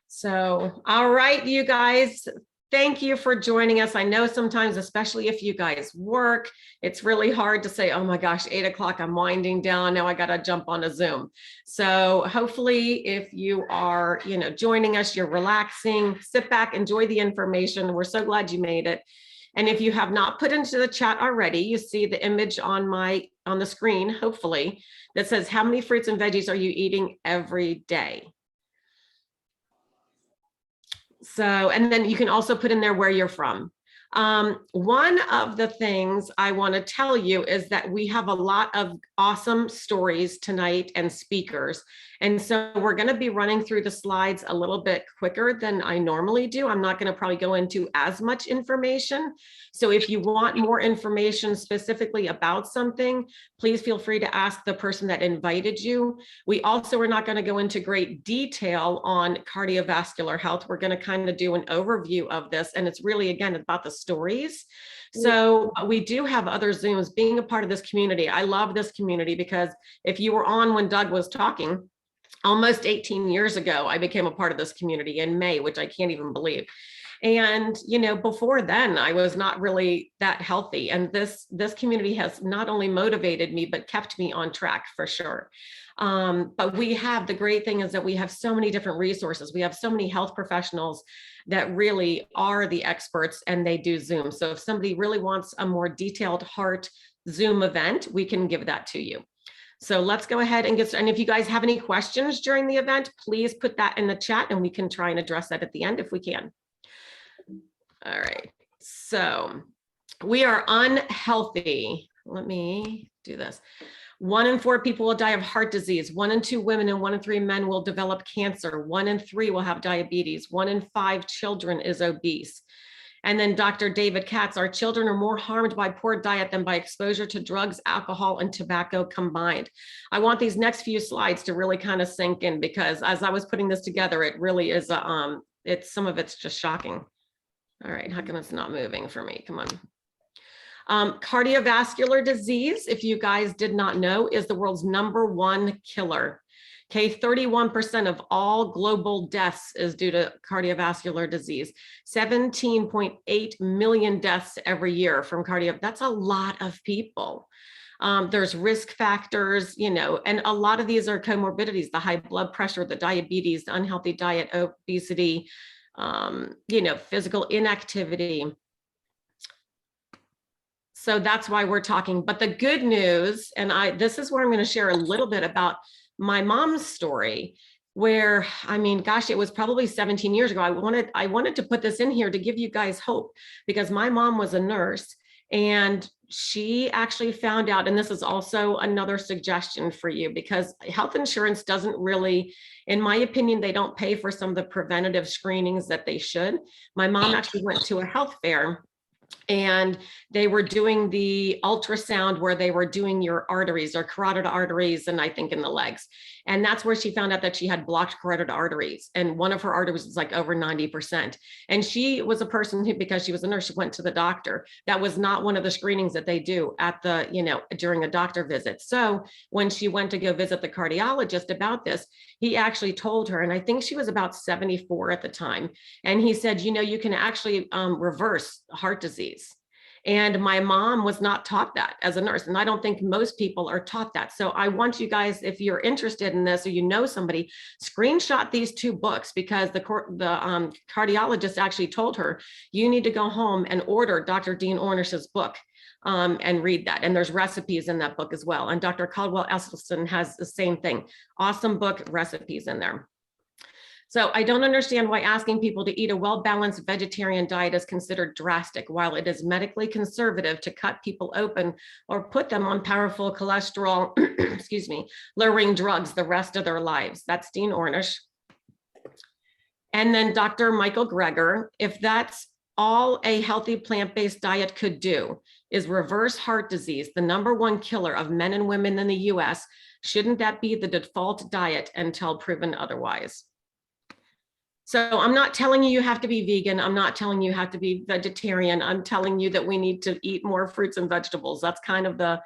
So, all right, you guys, thank you for joining us. I know sometimes, especially if you guys work, it's really hard to say, oh my gosh, 8 o'clock, I'm winding down. Now I got to jump on a Zoom. So hopefully if you are, joining us, you're relaxing, sit back, enjoy the information. We're so glad you made it. And if you have not put into the chat already, you see the image on the screen, hopefully, that says, how many fruits and veggies are you eating every day? So, and then you can also put in there where you're from. One of the things I want to tell you is that we have a lot of awesome stories tonight and speakers. And so we're going to be running through the slides a little bit quicker than I normally do. I'm not going to probably go into as much information. So if you want more information specifically about something, please feel free to ask the person that invited you. We also are not going to go into great detail on cardiovascular health. We're going to kind of do an overview of this. And it's really, again, about the stories. So we do have other Zooms. Being a part of this community, I love this community because if you were on when Doug was talking, almost 18 years ago, I became a part of this community in May, which I can't even believe. And, before then I was not really that healthy. And this community has not only motivated me, but kept me on track for sure. But the great thing is that we have so many different resources. We have so many health professionals that really are the experts and they do Zoom. So if somebody really wants a more detailed heart Zoom event, we can give that to you. So let's go ahead and get started. And if you guys have any questions during the event, please put that in the chat and we can try and address that at the end if we can. All right, so we are unhealthy. Let me do this. 1 in 4 people will die of heart disease. 1 in 2 women and 1 in 3 men will develop cancer. 1 in 3 will have diabetes. 1 in 5 children is obese. And then Dr. David Katz, our children are more harmed by poor diet than by exposure to drugs, alcohol, and tobacco combined. I want these next few slides to really kind of sink in because as I was putting this together, it really is, some of it's just shocking. All right, how come it's not moving for me? Come on. Cardiovascular disease, if you guys did not know, is the world's #1 killer. Okay, 31% of all global deaths is due to cardiovascular disease. 17.8 million deaths every year from cardio. That's a lot of people. There's risk factors, and a lot of these are comorbidities, the high blood pressure, the diabetes, the unhealthy diet, obesity, physical inactivity. So that's why we're talking. But the good news, and this is where I'm going to share a little bit about my mom's story, where, gosh, it was probably 17 years ago. I wanted to put this in here to give you guys hope because my mom was a nurse and she actually found out, and this is also another suggestion for you because health insurance doesn't really, in my opinion, they don't pay for some of the preventative screenings that they should. My mom actually went to a health fair and they were doing the ultrasound where they were doing your arteries or carotid arteries, and I think in the legs. And that's where she found out that she had blocked carotid arteries. And one of her arteries was like over 90%. And she was a person who, because she was a nurse, she went to the doctor. That was not one of the screenings that they do at the, during a doctor visit. So when she went to go visit the cardiologist about this, he actually told her, and I think she was about 74 at the time. And he said, you can actually reverse heart disease. And my mom was not taught that as a nurse. And I don't think most people are taught that. So I want you guys, if you're interested in this or somebody, screenshot these 2 books because the cardiologist actually told her, you need to go home and order Dr. Dean Ornish's book and read that. And there's recipes in that book as well. And Dr. Caldwell Esselstyn has the same thing. Awesome book, recipes in there. So I don't understand why asking people to eat a well-balanced vegetarian diet is considered drastic, while it is medically conservative to cut people open or put them on powerful cholesterol, lowering drugs the rest of their lives. That's Dean Ornish. And then Dr. Michael Greger, if that's all a healthy plant-based diet could do is reverse heart disease, the #1 killer of men and women in the US, shouldn't that be the default diet until proven otherwise? So I'm not telling you have to be vegan. I'm not telling you have to be vegetarian. I'm telling you that we need to eat more fruits and vegetables. That's kind of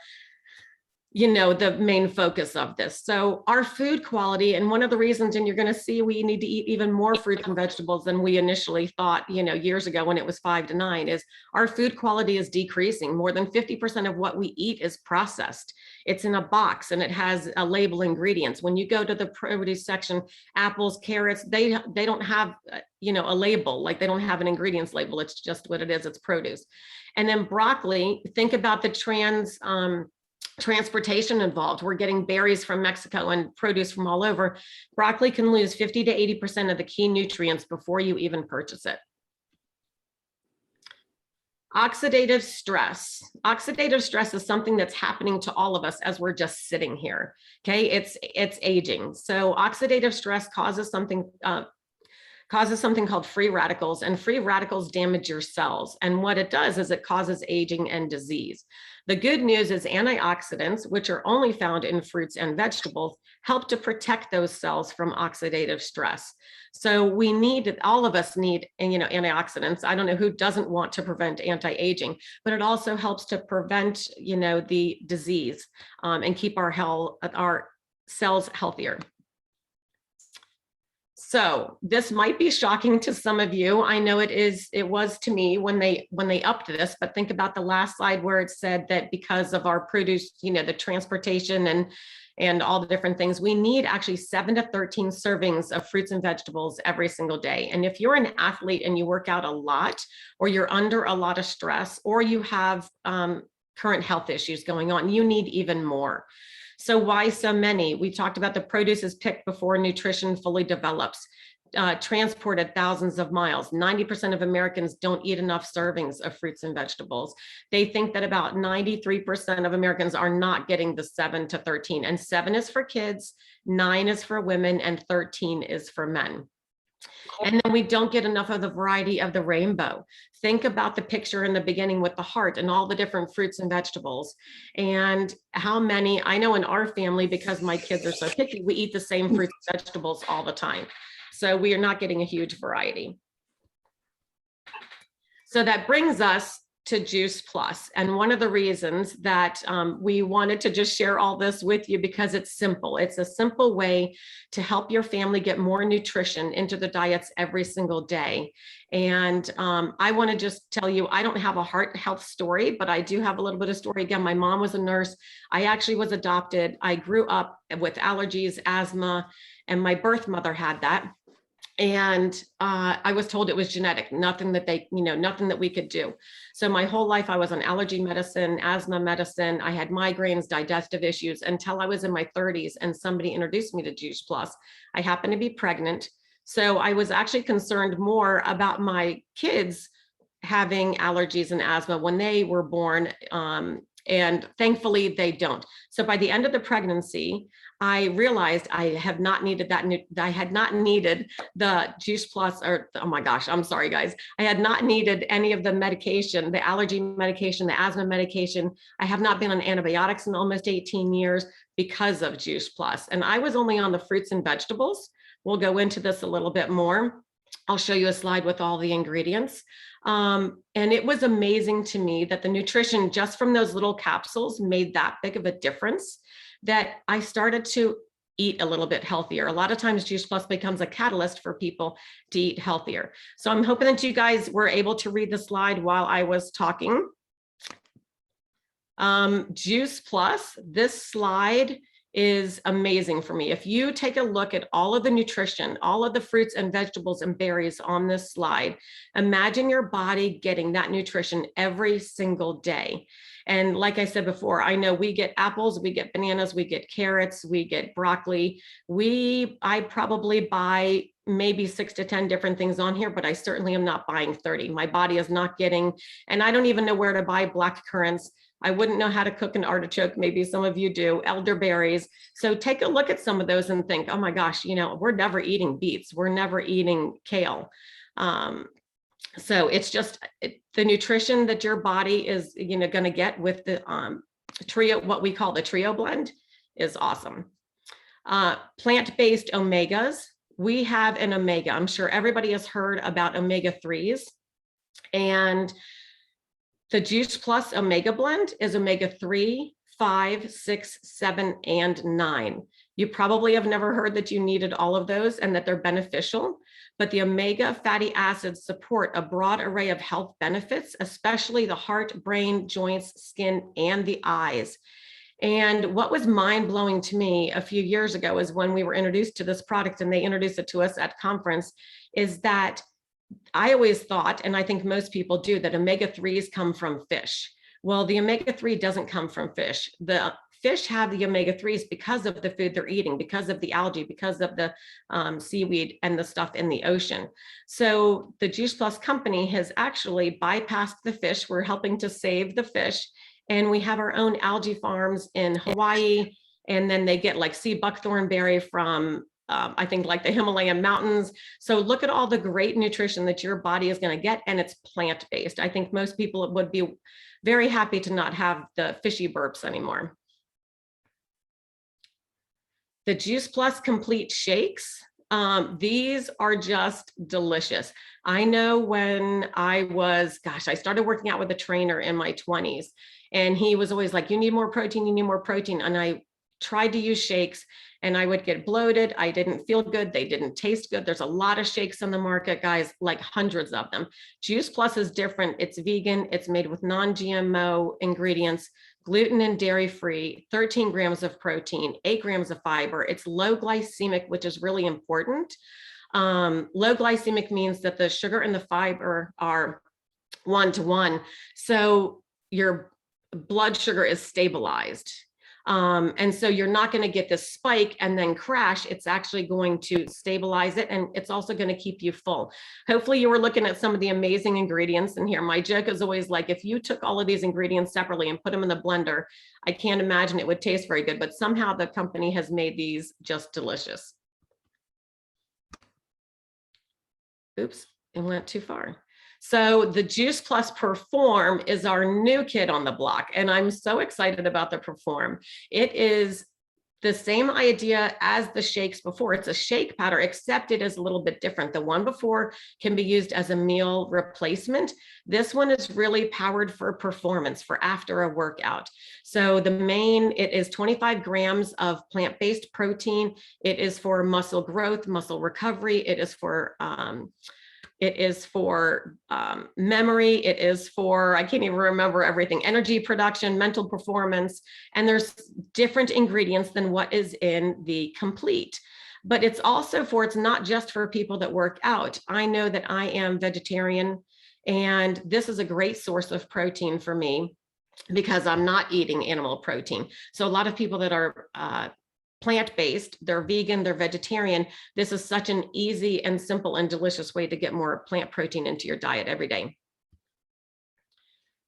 the main focus of this. So our food quality, and one of the reasons, and you're going to see we need to eat even more fruits and vegetables than we initially thought, years ago when it was 5 to 9, is our food quality is decreasing. More than 50% of what we eat is processed. It's in a box and it has a label ingredients. When you go to the produce section, apples, carrots, they don't have, a label, like they don't have an ingredients label. It's just what it is. It's produce. And then broccoli, think about the transportation involved. We're getting berries from Mexico and produce from all over. Broccoli can lose 50 to 80% of the key nutrients before you even purchase it. Oxidative stress. Oxidative stress is something that's happening to all of us as we're just sitting here. Okay, it's aging. So oxidative stress causes something called free radicals, and free radicals damage your cells. And what it does is it causes aging and disease. The good news is antioxidants, which are only found in fruits and vegetables, help to protect those cells from oxidative stress. So all of us need, antioxidants. I don't know who doesn't want to prevent anti-aging, but it also helps to prevent, the disease and keep our cells healthier. So this might be shocking to some of you. I know it was to me when they upped this, but think about the last slide where it said that because of our produce, the transportation and all the different things, we need actually 7 to 13 servings of fruits and vegetables every single day. And if you're an athlete and you work out a lot, or you're under a lot of stress, or you have current health issues going on, you need even more. So why so many? We talked about the produce is picked before nutrition fully develops, transported thousands of miles. 90% of Americans don't eat enough servings of fruits and vegetables. They think that about 93% of Americans are not getting the 7 to 13, and 7 is for kids, 9 is for women, and 13 is for men. And then we don't get enough of the variety of the rainbow. Think about the picture in the beginning with the heart and all the different fruits and vegetables. And how many, I know in our family, because my kids are so picky, we eat the same fruits and vegetables all the time. So we are not getting a huge variety. So that brings us to Juice Plus. And one of the reasons that we wanted to just share all this with you, because it's simple. It's a simple way to help your family get more nutrition into the diets every single day. And I want to just tell you, I don't have a heart health story, but I do have a little bit of story. Again, my mom was a nurse. I actually was adopted. I grew up with allergies, asthma, and my birth mother had that. And I was told it was genetic, nothing that we could do. So my whole life I was on allergy medicine, asthma medicine. I had migraines, digestive issues until I was in my 30s and somebody introduced me to Juice Plus. I happened to be pregnant. So I was actually concerned more about my kids having allergies and asthma when they were born. And thankfully they don't. So by the end of the pregnancy, I realized I had not needed the Juice Plus, or oh my gosh, I'm sorry guys. I had not needed any of the medication, the allergy medication, the asthma medication. I have not been on antibiotics in almost 18 years because of Juice Plus. And I was only on the fruits and vegetables. We'll go into this a little bit more. I'll show you a slide with all the ingredients. And it was amazing to me that the nutrition just from those little capsules made that big of a difference, that I started to eat a little bit healthier. A lot of times Juice Plus becomes a catalyst for people to eat healthier. So I'm hoping that you guys were able to read the slide while I was talking. Juice Plus, this slide is amazing for me. If you take a look at all of the nutrition, all of the fruits and vegetables and berries on this slide, imagine your body getting that nutrition every single day. And like I said before, I know we get apples, we get bananas, we get carrots, we get broccoli. I probably buy maybe 6 to 10 different things on here, but I certainly am not buying 30. My body is not getting, and I don't even know where to buy black currants. I wouldn't know how to cook an artichoke. Maybe some of you do, elderberries. So take a look at some of those and think, oh my gosh, we're never eating beets. We're never eating kale. So it's just the nutrition that your body is, going to get with the trio, what we call the trio blend, is awesome. Plant-based omegas. We have an omega. I'm sure everybody has heard about omega-3s, and the Juice Plus Omega Blend is omega-3, 5, 6, 7, and 9. You probably have never heard that you needed all of those and that they're beneficial, but the omega fatty acids support a broad array of health benefits, especially the heart, brain, joints, skin, and the eyes. And what was mind-blowing to me a few years ago is when we were introduced to this product and they introduced it to us at conference, is that I always thought, and I think most people do, that omega-3s come from fish. Well, the omega-3 doesn't come from fish. The fish have the omega-3s because of the food they're eating, because of the algae, because of the seaweed and the stuff in the ocean. So the Juice Plus company has actually bypassed the fish. We're helping to save the fish. And we have our own algae farms in Hawaii. And then they get like sea buckthorn berry from I think like the Himalayan mountains. So look at all the great nutrition that your body is going to get, and it's plant-based. I think most people would be very happy to not have the fishy burps anymore. The Juice Plus Complete Shakes. These are just delicious. I know when I started working out with a trainer in my 20s, and he was always like, you need more protein, you need more protein. And I tried to use shakes and I would get bloated. I didn't feel good. They didn't taste good. There's a lot of shakes on the market, guys, like hundreds of them. Juice Plus is different. It's vegan. It's made with non-GMO ingredients, gluten and dairy free, 13 grams of protein, 8 grams of fiber. It's low glycemic, which is really important. Low glycemic means that the sugar and the fiber are 1-to-1. So your blood sugar is stabilized. And so you're not going to get this spike and then crash. It's actually going to stabilize it, and it's also going to keep you full. Hopefully you were looking at some of the amazing ingredients in here. My joke is always like, if you took all of these ingredients separately and put them in the blender, I can't imagine it would taste very good, but somehow the company has made these just delicious. Oops, it went too far. So the Juice Plus Perform is our new kid on the block, and I'm so excited about the Perform. It is the same idea as the shakes before. It's a shake powder, except it is a little bit different. The one before can be used as a meal replacement. This one is really powered for performance, for after a workout. So it is 25 grams of plant-based protein. It is for muscle growth, muscle recovery. It is for memory. It is for, I can't even remember everything, energy production, mental performance, and there's different ingredients than what is in the Complete. But it's not just for people that work out. I know that I am vegetarian, and this is a great source of protein for me because I'm not eating animal protein. So a lot of people that are plant-based, they're vegan, they're vegetarian. This is such an easy and simple and delicious way to get more plant protein into your diet every day.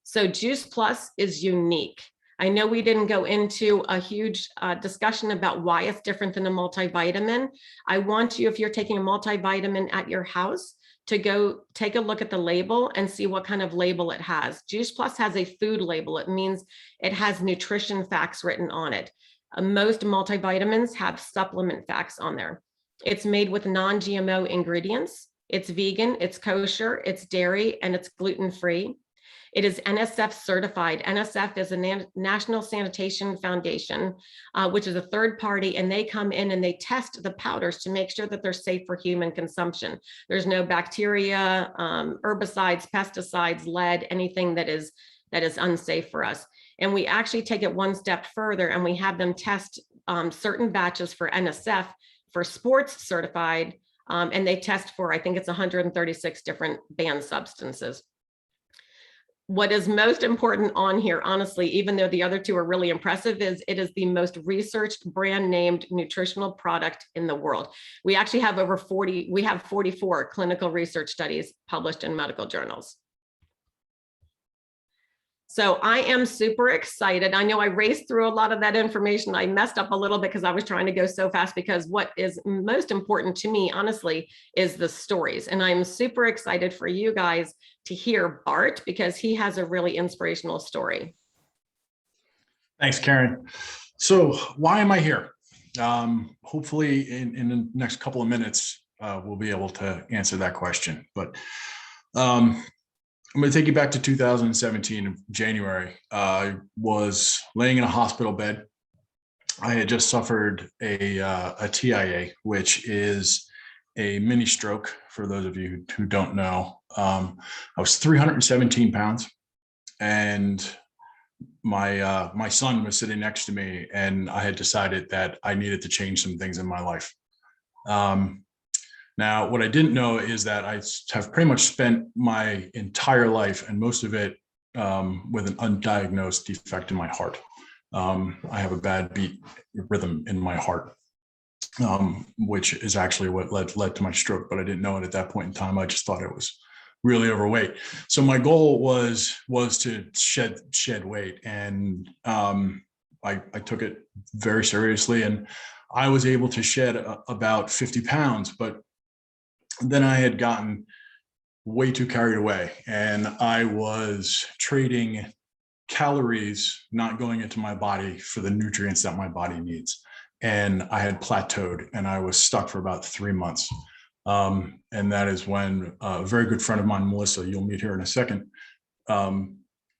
So Juice Plus is unique. I know we didn't go into a huge discussion about why it's different than a multivitamin. I want you, if you're taking a multivitamin at your house, to go take a look at the label and see what kind of label it has. Juice Plus has a food label. It means it has nutrition facts written on it. Most multivitamins have supplement facts on there. It's made with non-GMO ingredients. It's vegan, it's kosher, it's dairy, and it's gluten-free. It is NSF certified. NSF is a National Sanitation Foundation, which is a third party, and they come in and they test the powders to make sure that they're safe for human consumption. There's no bacteria, herbicides, pesticides, lead, anything that is unsafe for us. And we actually take it one step further, and we have them test certain batches for NSF for sports certified, and they test for, I think it's 136 different banned substances. What is most important on here, honestly, even though the other two are really impressive, is it is the most researched brand named nutritional product in the world. We actually have over 44 clinical research studies published in medical journals. So I am super excited. I know I raced through a lot of that information. I messed up a little bit because I was trying to go so fast, because what is most important to me, honestly, is the stories. And I'm super excited for you guys to hear Bart, because he has a really inspirational story. Thanks, Karen. So why am I here? Hopefully in the next couple of minutes, we'll be able to answer that question. But I'm going to take you back to 2017, January. I was laying in a hospital bed. I had just suffered a TIA, which is a mini stroke. For those of you who don't know, I was 317 pounds, and my son was sitting next to me, and I had decided that I needed to change some things in my life. Now, what I didn't know is that I have pretty much spent my entire life, and most of it with an undiagnosed defect in my heart. I have a bad beat rhythm in my heart, which is actually what led to my stroke, but I didn't know it at that point in time. I just thought it was really overweight. So my goal was to shed weight, and I took it very seriously, and I was able to shed about 50 pounds, but then I had gotten way too carried away, and I was trading calories not going into my body for the nutrients that my body needs. And I had plateaued, and I was stuck for about 3 months. And that is when a very good friend of mine, Melissa, you'll meet her in a second,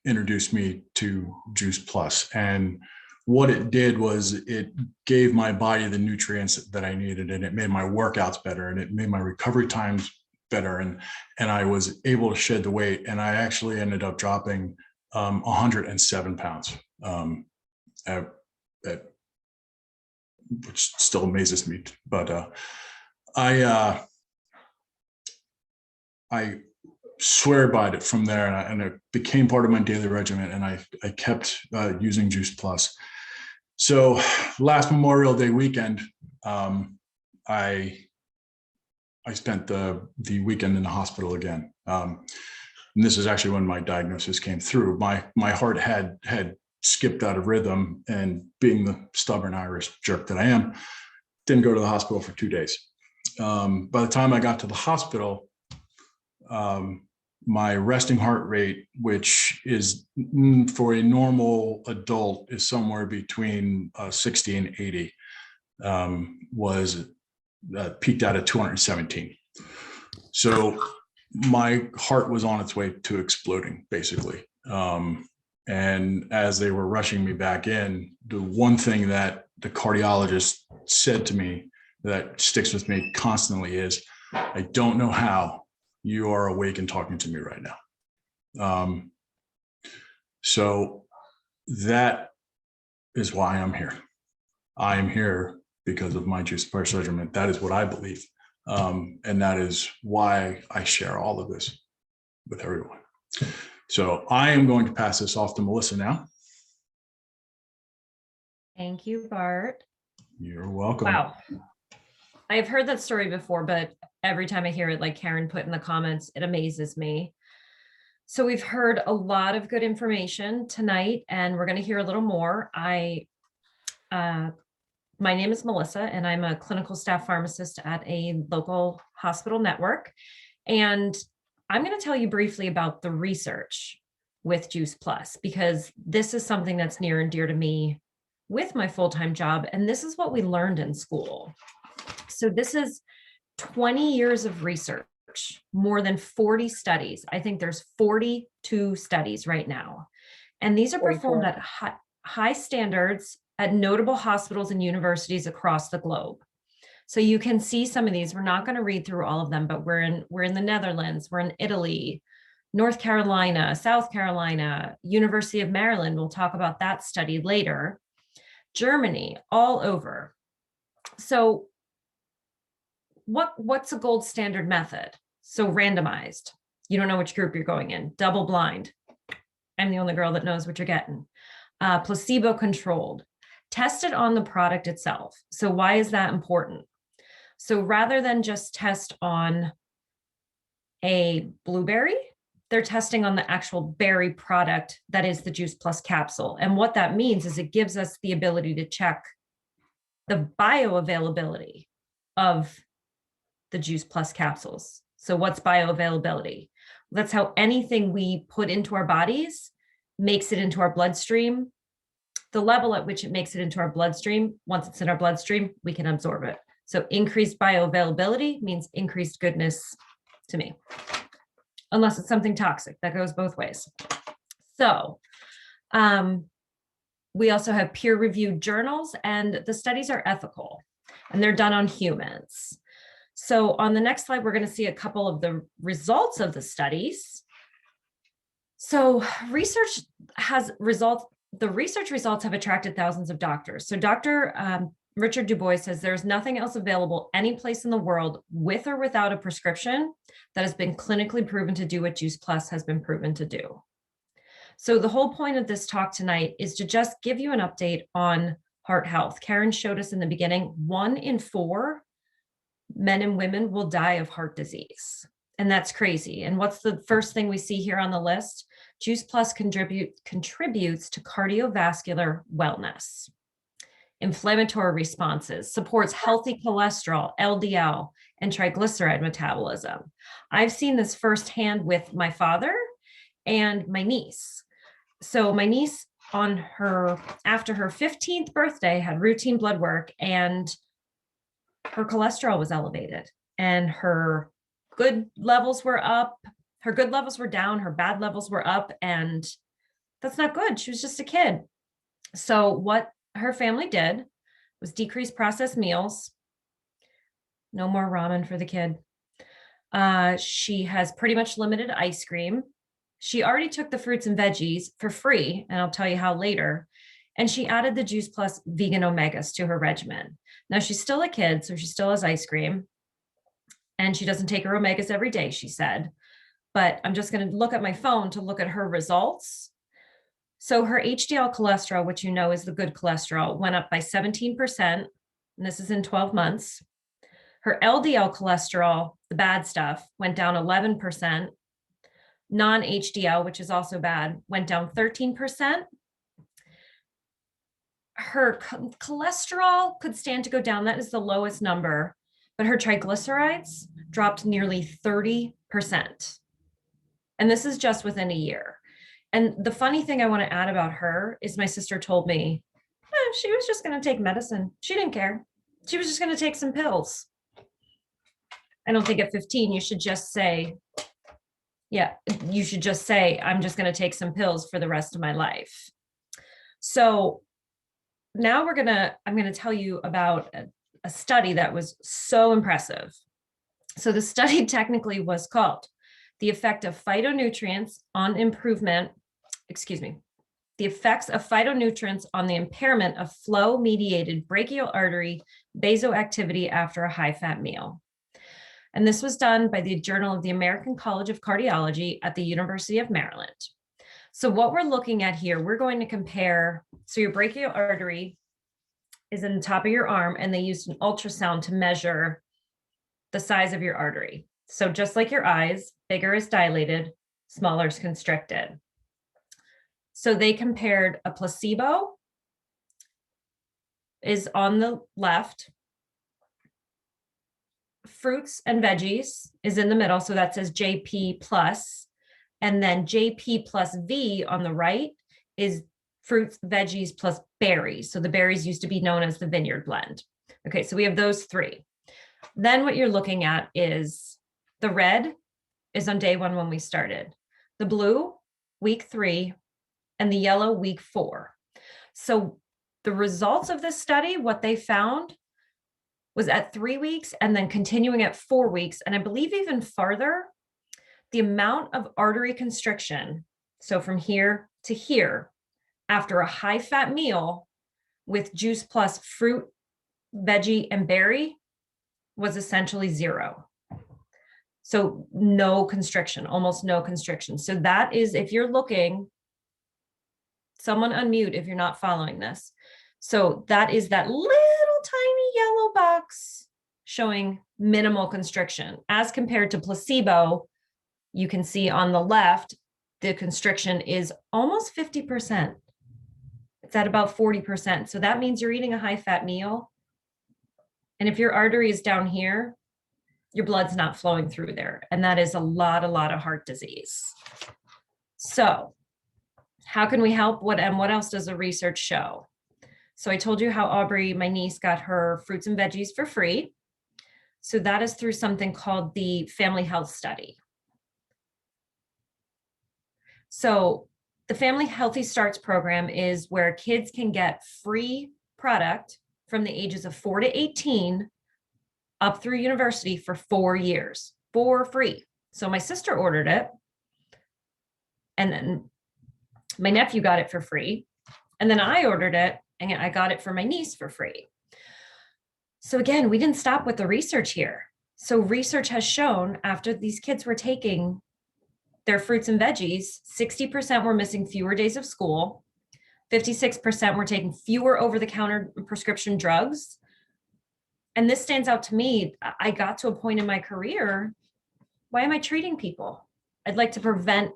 introduced me to Juice Plus. And what it did was it gave my body the nutrients that I needed, and it made my workouts better, and it made my recovery times better. And I was able to shed the weight, and I actually ended up dropping 107 pounds, which still amazes me. But I swear by it from there, and it became part of my daily regimen, and I kept using Juice Plus. So last Memorial Day weekend, I spent the weekend in the hospital again. And this is actually when my diagnosis came through. My heart had skipped out of rhythm, and being the stubborn Irish jerk that I am, didn't go to the hospital for 2 days. By the time I got to the hospital, my resting heart rate, which is for a normal adult is somewhere between 60 and 80, was peaked out at 217. So my heart was on its way to exploding, basically. And as they were rushing me back in, the one thing that the cardiologist said to me that sticks with me constantly is, I don't know how you are awake and talking to me right now. So that is why I'm here. I am here because of my Juice Plus regimen. That is what I believe. And that is why I share all of this with everyone. So I am going to pass this off to Melissa now. Thank you, Bart. You're welcome. Wow. I've heard that story before, but every time I hear it, like Karen put in the comments, it amazes me. So we've heard a lot of good information tonight, and we're going to hear a little more. My name is Melissa, and I'm a clinical staff pharmacist at a local hospital network. And I'm going to tell you briefly about the research with Juice Plus, because this is something that's near and dear to me with my full-time job. And this is what we learned in school. So this is 20 years of research, more than 40 studies. I think there's 42 studies right now. And these are performed at high standards at notable hospitals and universities across the globe. So you can see some of these. We're not going to read through all of them, but we're in the Netherlands, we're in Italy, North Carolina, South Carolina, University of Maryland. We'll talk about that study later. Germany, all over. So what's a gold standard method? So randomized. You don't know which group you're going in. Double blind. I'm the only girl that knows what you're getting. Placebo controlled. Tested on the product itself. So why is that important? So rather than just test on a blueberry, they're testing on the actual berry product that is the Juice Plus capsule. And what that means is it gives us the ability to check the bioavailability of the Juice Plus capsules. So what's bioavailability? That's how anything we put into our bodies makes it into our bloodstream. The level at which it makes it into our bloodstream, once it's in our bloodstream, we can absorb it. So increased bioavailability means increased goodness to me. unless it's something toxic. That goes both ways. So we also have peer-reviewed journals, and the studies are ethical, and they're done on humans. So on the next slide, we're going to see a couple of the results of the studies. So the research results have attracted thousands of doctors. So Dr. Richard Dubois says there's nothing else available any place in the world with or without a prescription that has been clinically proven to do what Juice Plus has been proven to do. So the whole point of this talk tonight is to just give you an update on heart health. Karen showed us in the beginning, 1 in 4 men and women will die of heart disease. And that's crazy. And what's the first thing we see here on the list? Juice Plus contributes to cardiovascular wellness, inflammatory responses, supports healthy cholesterol, LDL, and triglyceride metabolism. I've seen this firsthand with my father and my niece. So my niece after her 15th birthday had routine blood work, and her cholesterol was elevated, and her good levels were up. Her good levels were down, her bad levels were up, and that's not good. She was just a kid. So what her family did was decrease processed meals. No more ramen for the kid. She has pretty much limited ice cream. She already took the fruits and veggies for free, and I'll tell you how later. And she added the Juice Plus vegan omegas to her regimen. Now she's still a kid, so she still has ice cream. And she doesn't take her omegas every day, she said. But I'm just going to look at my phone to look at her results. So her HDL cholesterol, which you know is the good cholesterol, went up by 17%. And this is in 12 months. Her LDL cholesterol, the bad stuff, went down 11%. Non-HDL, which is also bad, went down 13%. Her cholesterol could stand to go down. That is the lowest number. But her triglycerides dropped nearly 30%. And this is just within a year. And the funny thing I want to add about her is my sister told me, she was just going to take medicine. She didn't care. She was just going to take some pills. I don't think at 15, you should just say, I'm just going to take some pills for the rest of my life. So now I'm going to tell you about a study that was so impressive. So the study technically was called The Effect of Phytonutrients on the effects of phytonutrients on the impairment of flow-mediated brachial artery vasoactivity after a high-fat meal. And this was done by the Journal of the American College of Cardiology at the University of Maryland. So what we're looking at here, we're going to compare, so your brachial artery is in the top of your arm, and they used an ultrasound to measure the size of your artery. So just like your eyes, bigger is dilated, smaller is constricted. So they compared a placebo is on the left, fruits and veggies is in the middle. So that says JP plus, and then JP plus V on the right is fruits, veggies plus berries. So the berries used to be known as the vineyard blend. Okay, so we have those three. Then what you're looking at is the red is on day 1 when we started, the blue, week 3, and the yellow, week 4. So the results of this study, what they found was at 3 weeks and then continuing at 4 weeks. And I believe even farther, the amount of artery constriction, so from here to here, after a high fat meal with Juice Plus fruit, veggie, and berry was essentially 0. So no constriction, almost no constriction. So that is, if you're looking, someone unmute if you're not following this. So that is that little tiny yellow box showing minimal constriction as compared to placebo. You can see on the left, the constriction is almost 50%. It's at about 40%. So that means you're eating a high fat meal. And if your artery is down here, your blood's not flowing through there. And that is a lot of heart disease. So how can we help? What else does the research show? So I told you how Aubrey, my niece, got her fruits and veggies for free. So that is through something called the Family Health Study. So the Family Healthy Starts program is where kids can get free product from the ages of 4 to 18 up through university for 4 years for free. So my sister ordered it, and then my nephew got it for free. And then I ordered it and I got it for my niece for free. So again, we didn't stop with the research here. So research has shown after these kids were taking their fruits and veggies, 60% were missing fewer days of school, 56% were taking fewer over-the-counter prescription drugs. And this stands out to me. I got to a point in my career, why am I treating people? I'd like to prevent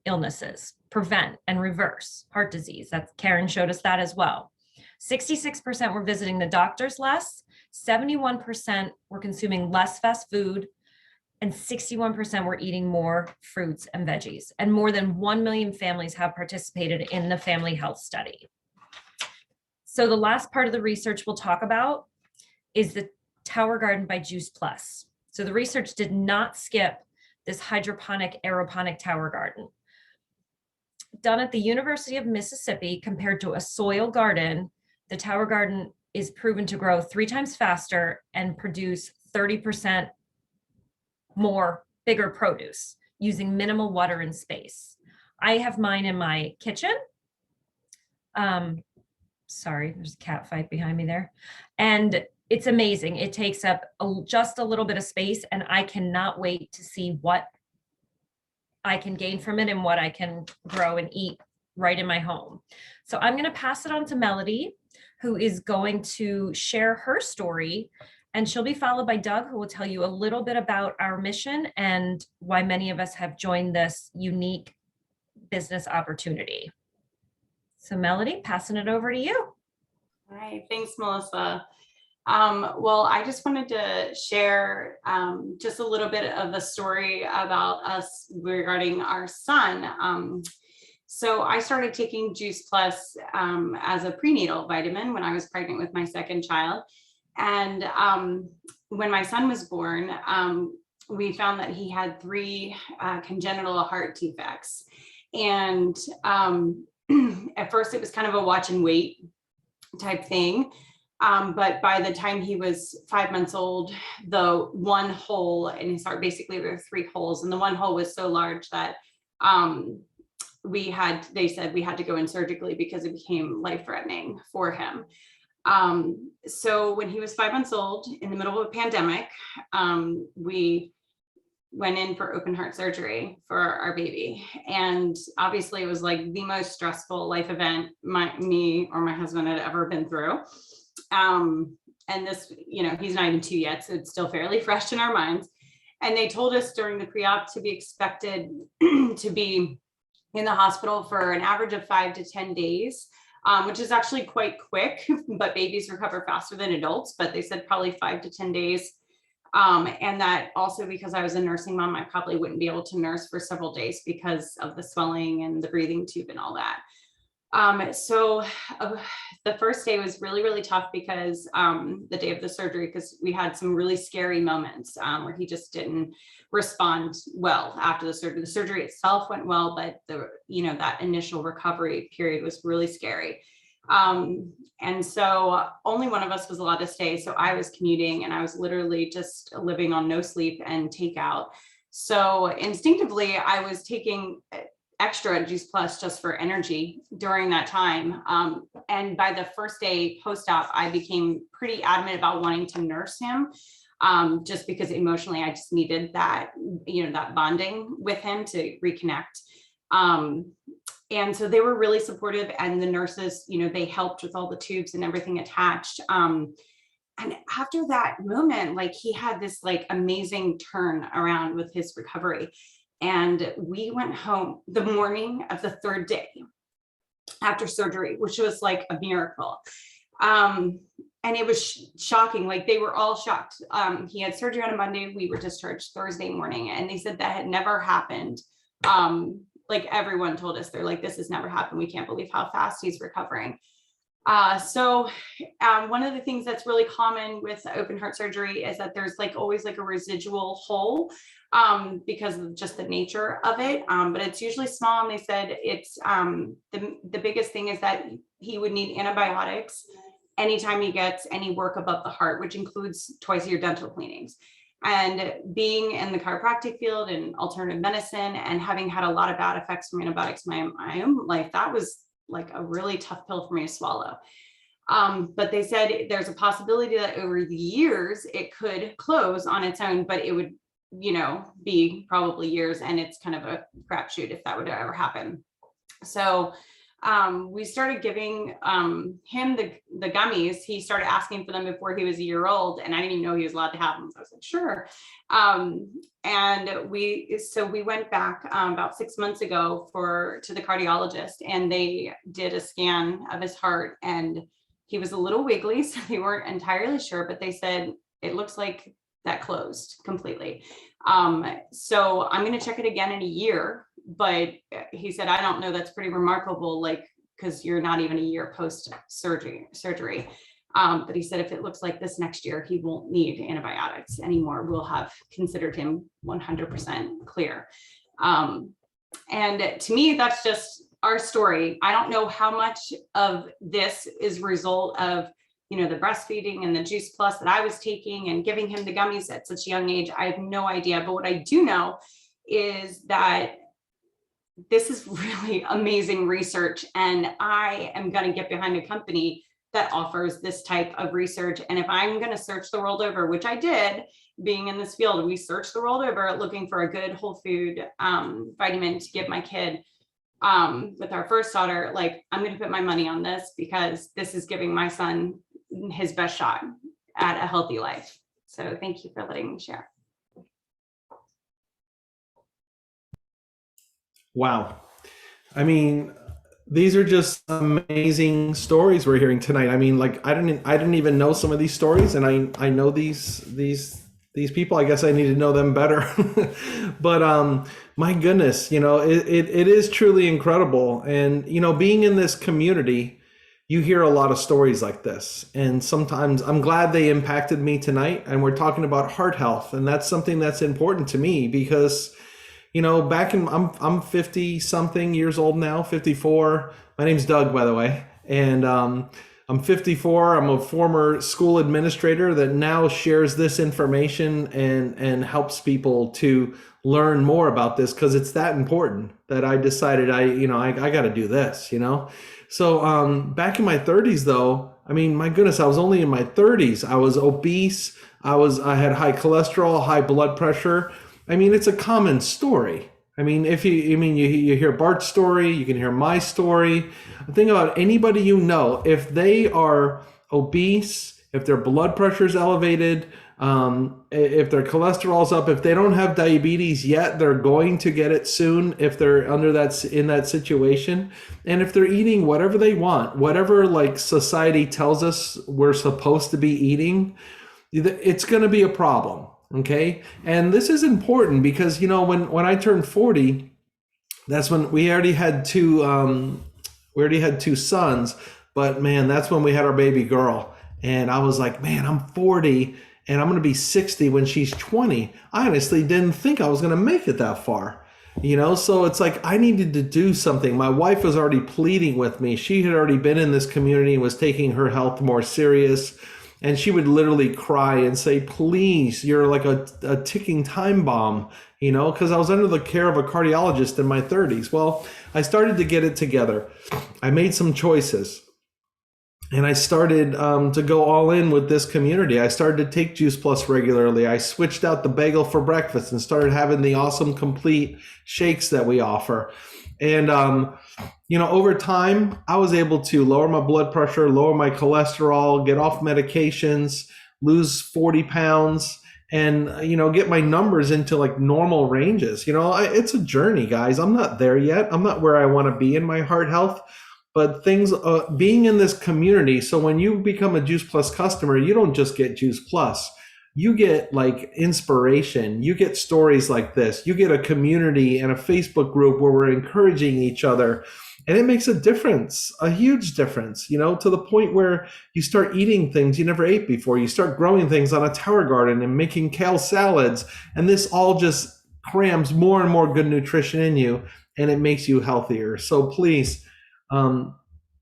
illnesses, prevent and reverse heart disease. That's Karen showed us that as well. 66% were visiting the doctors less, 71% were consuming less fast food, and 61% were eating more fruits and veggies. And more than 1 million families have participated in the family health study. So the last part of the research we'll talk about is the Tower Garden by Juice Plus. So the research did not skip this hydroponic aeroponic tower garden. Done at the University of Mississippi, compared to a soil garden, the tower garden is proven to grow 3 times faster and produce 30% more bigger produce using minimal water and space. I have mine in my kitchen. Sorry, there's a cat fight behind me there. And it's amazing. It takes up just a little bit of space, and I cannot wait to see what I can gain from it and what I can grow and eat right in my home. So I'm going to pass it on to Melody, who is going to share her story, and she'll be followed by Doug, who will tell you a little bit about our mission and why many of us have joined this unique business opportunity. So Melody, passing it over to you. All right, thanks, Melissa. Well, I just wanted to share just a little bit of the story about us regarding our son. So I started taking Juice Plus as a prenatal vitamin when I was pregnant with my second child. And when my son was born, we found that he had 3 congenital heart defects. And at first it was kind of a watch and wait type thing. But by the time he was 5 months old, the one hole in his heart, basically there were 3 holes, and the one hole was so large that they said we had to go in surgically because it became life-threatening for him. So when he was 5 months old, in the middle of a pandemic, we went in for open heart surgery for our baby. And obviously it was like the most stressful life event me or my husband had ever been through. And this, he's not even 2 yet, so it's still fairly fresh in our minds. And they told us during the pre-op to be expected to be in the hospital for an average of 5 to 10 days, which is actually quite quick, but babies recover faster than adults, but they said probably 5 to 10 days. And that also because I was a nursing mom, I probably wouldn't be able to nurse for several days because of the swelling and the breathing tube and all that. So the first day was really, really tough because the day of the surgery, because we had some really scary moments where he just didn't respond well after the surgery. The surgery itself went well, but that initial recovery period was really scary. And so only one of us was allowed to stay. So I was commuting and I was literally just living on no sleep and takeout. So instinctively, I was taking extra Juice Plus just for energy during that time. And by the first day post-op, I became pretty adamant about wanting to nurse him, just because emotionally I just needed that, that bonding with him to reconnect. And so they were really supportive, and the nurses, they helped with all the tubes and everything attached. And after that moment, he had this amazing turn around with his recovery. And we went home the morning of the 3rd day after surgery, which was like a miracle. And it was shocking. They were all shocked. He had surgery on a Monday. We were discharged Thursday morning, and they said that had never happened. Everyone told us, they're like, this has never happened. We can't believe how fast he's recovering. One of the things that's really common with open heart surgery is that there's like always like a residual hole because of just the nature of it. But it's usually small. And they said it's the biggest thing is that he would need antibiotics anytime he gets any work above the heart, which includes twice a year dental cleanings. And being in the chiropractic field and alternative medicine and having had a lot of bad effects from antibiotics in my own life, that was like a really tough pill for me to swallow. But they said there's a possibility that over the years it could close on its own, but it would, be probably years, and it's kind of a crapshoot if that would ever happen. So we started giving him the gummies. He started asking for them before he was a year old, and I didn't even know he was allowed to have them. So I was like, sure. And we went back about 6 months ago to the cardiologist, and they did a scan of his heart, and he was a little wiggly, so they weren't entirely sure, but they said it looks like that closed completely. So I'm going to check it again in a year, but he said, I don't know, that's pretty remarkable, like, because you're not even a year post surgery. But he said, if it looks like this next year, he won't need antibiotics anymore. We'll have considered him 100% clear. And to me, that's just our story. I don't know how much of this is a result of, the breastfeeding and the Juice Plus that I was taking and giving him the gummies at such a young age. I have no idea. But what I do know is that this is really amazing research, and I am going to get behind a company that offers this type of research. And if I'm going to search the world over, which I did, being in this field, we searched the world over looking for a good whole food vitamin to give my kid with our first daughter. Like, I'm going to put my money on this because this is giving my son his best shot at a healthy life. So thank you for letting me share. Wow. I mean, these are just amazing stories we're hearing tonight. I mean, like, I didn't even know some of these stories, and I know these people. I guess I need to know them better. But my goodness, it is truly incredible. And being in this community, you hear a lot of stories like this, and sometimes I'm glad they impacted me tonight. And we're talking about heart health, and that's something that's important to me because I'm 50 something years old now, 54. My name's Doug, by the way. And I'm 54. I'm a former school administrator that now shares this information and helps people to learn more about this, because it's that important that I decided I got to do this, So back in my 30s, though, I mean, my goodness, I was only in my 30s. I was obese. I had high cholesterol, high blood pressure. I mean, it's a common story. I mean, you hear Bart's story, you can hear my story. Think about anybody if they are obese, if their blood pressure is elevated, if their cholesterol's up, if they don't have diabetes yet, they're going to get it soon if they're in that situation. And if they're eating whatever they want, whatever like society tells us we're supposed to be eating, it's going to be a problem. Okay. And this is important because, when I turned 40, that's when we already had two sons, but man, that's when we had our baby girl. And I was like, man, I'm 40 and I'm going to be 60 when she's 20. I honestly didn't think I was going to make it that far, so it's like, I needed to do something. My wife was already pleading with me. She had already been in this community and was taking her health more serious. And she would literally cry and say, please, you're like a ticking time bomb, because I was under the care of a cardiologist in my 30s. Well, I started to get it together. I made some choices. And I started to go all in with this community. I started to take Juice Plus regularly. I switched out the bagel for breakfast and started having the awesome complete shakes that we offer. And, over time, I was able to lower my blood pressure, lower my cholesterol, get off medications, lose 40 pounds, and, get my numbers into like normal ranges. It's a journey, guys. I'm not there yet. I'm not where I want to be in my heart health, but things being in this community. So when you become a Juice Plus customer, you don't just get Juice Plus. You get like inspiration. You get stories like this. You get a community and a Facebook group where we're encouraging each other. And it makes a difference, a huge difference, you know, to the point where you start eating things you never ate before. You start growing things on a tower garden and making kale salads. And this all just crams more and more good nutrition in you, and it makes you healthier. So please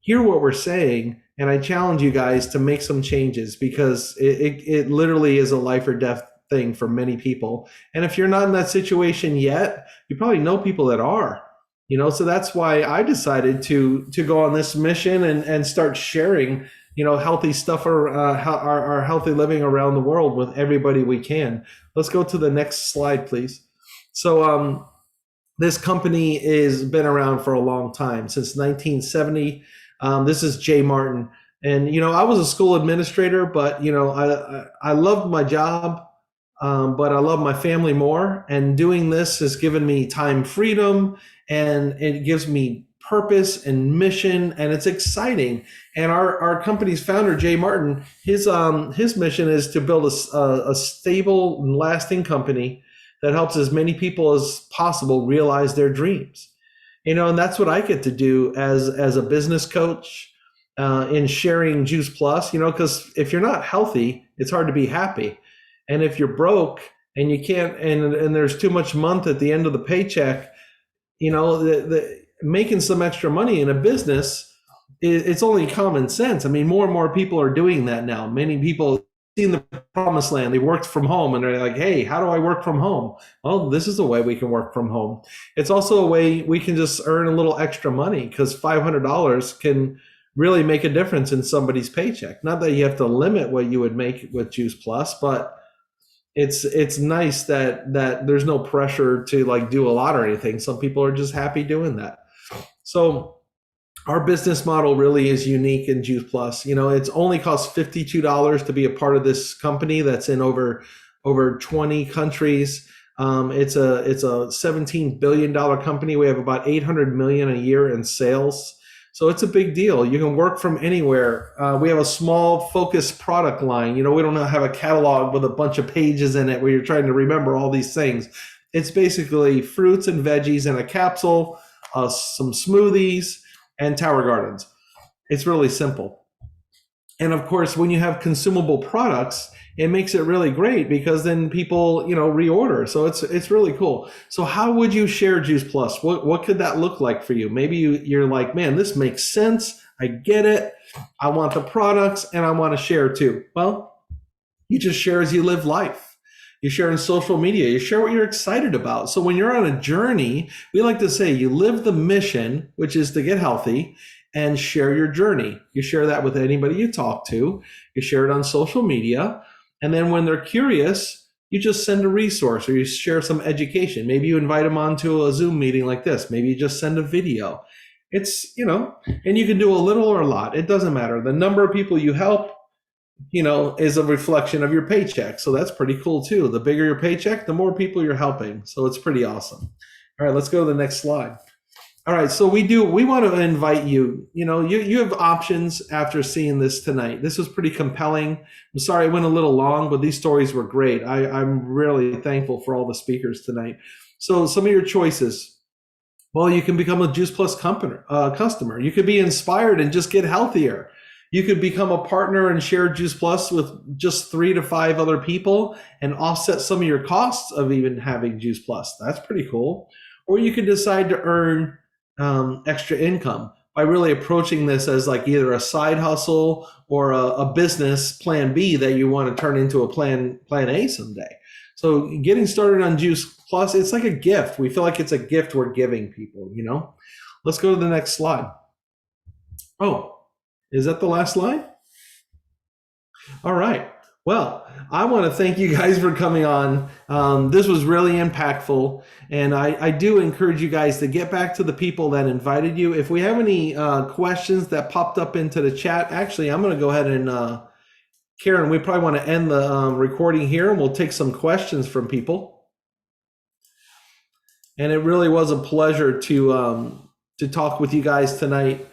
hear what we're saying. And I challenge you guys to make some changes, because it literally is a life or death thing for many people. And if you're not in that situation yet, you probably know people that are. You know, so that's why I decided to go on this mission and start sharing, you know, healthy stuff or our healthy living around the world with everybody we can. Let's go to the next slide, please. So this company has been around for a long time, since 1970. This is Jay Martin. And, you know, I was a school administrator, but, you know, I loved my job, but I love my family more. And doing this has given me time freedom, and it gives me purpose and mission, and it's exciting. And our company's founder, Jay Martin, his mission is to build a stable and lasting company that helps as many people as possible realize their dreams. You know, and that's what I get to do as a business coach in sharing Juice Plus, you know, because if you're not healthy, it's hard to be happy. And if you're broke and you can't, and there's too much month at the end of the paycheck, you know, the making some extra money in a business, it's only common sense. I mean, more and more people are doing that now. Many people see in the promised land, they worked from home, and they're like, hey, how do I work from home? Well, this is a way we can work from home. It's also a way we can just earn a little extra money, because $500 can really make a difference in somebody's paycheck. Not that you have to limit what you would make with Juice Plus, but it's nice that there's no pressure to like do a lot or anything. Some people are just happy doing that. So our business model really is unique in Juice Plus. You know, it's only costs $52 to be a part of this company that's in over 20 countries. It's a $17 billion company. We have about 800 million a year in sales. So it's a big deal. You can work from anywhere. We have a small focused product line. You know, we don't have a catalog with a bunch of pages in it where you're trying to remember all these things. It's basically fruits and veggies in a capsule, some smoothies, and tower gardens. It's really simple. And of course, when you have consumable products, it makes it really great, because then people, you know, reorder. So it's really cool. So how would you share Juice Plus? What could that look like for you? Maybe you're like, man, this makes sense. I get it. I want the products and I want to share too. Well, you just share as you live life. You share in social media. You share what you're excited about. So when you're on a journey, we like to say you live the mission, which is to get healthy, and share your journey. You share that with anybody you talk to. You share it on social media. And then when they're curious, you just send a resource, or you share some education. Maybe you invite them onto a Zoom meeting like this. Maybe you just send a video. It's, you know, and you can do a little or a lot. It doesn't matter. The number of people you help, you know, is a reflection of your paycheck. So that's pretty cool too. The bigger your paycheck, the more people you're helping. So it's pretty awesome. All right, let's go to the next slide. All right, so we want to invite you, you know, you have options after seeing this tonight. This was pretty compelling. I'm sorry it went a little long, but these stories were great. I'm really thankful for all the speakers tonight. So some of your choices. Well, you can become a Juice Plus customer. You could be inspired and just get healthier. You could become a partner and share Juice Plus with just 3 to 5 other people and offset some of your costs of even having Juice Plus. That's pretty cool. Or you could decide to earn extra income by really approaching this as like either a side hustle or a business plan B that you want to turn into a plan A someday. So getting started on Juice Plus, it's like a gift. We feel like it's a gift we're giving people, you know. Let's go to the next slide. Oh, is that the last slide? All right. Well, I want to thank you guys for coming on. This was really impactful, and I do encourage you guys to get back to the people that invited you. If we have any questions that popped up into the chat, actually, I'm going to go ahead and, Karen, we probably want to end the recording here, and we'll take some questions from people. And it really was a pleasure to talk with you guys tonight.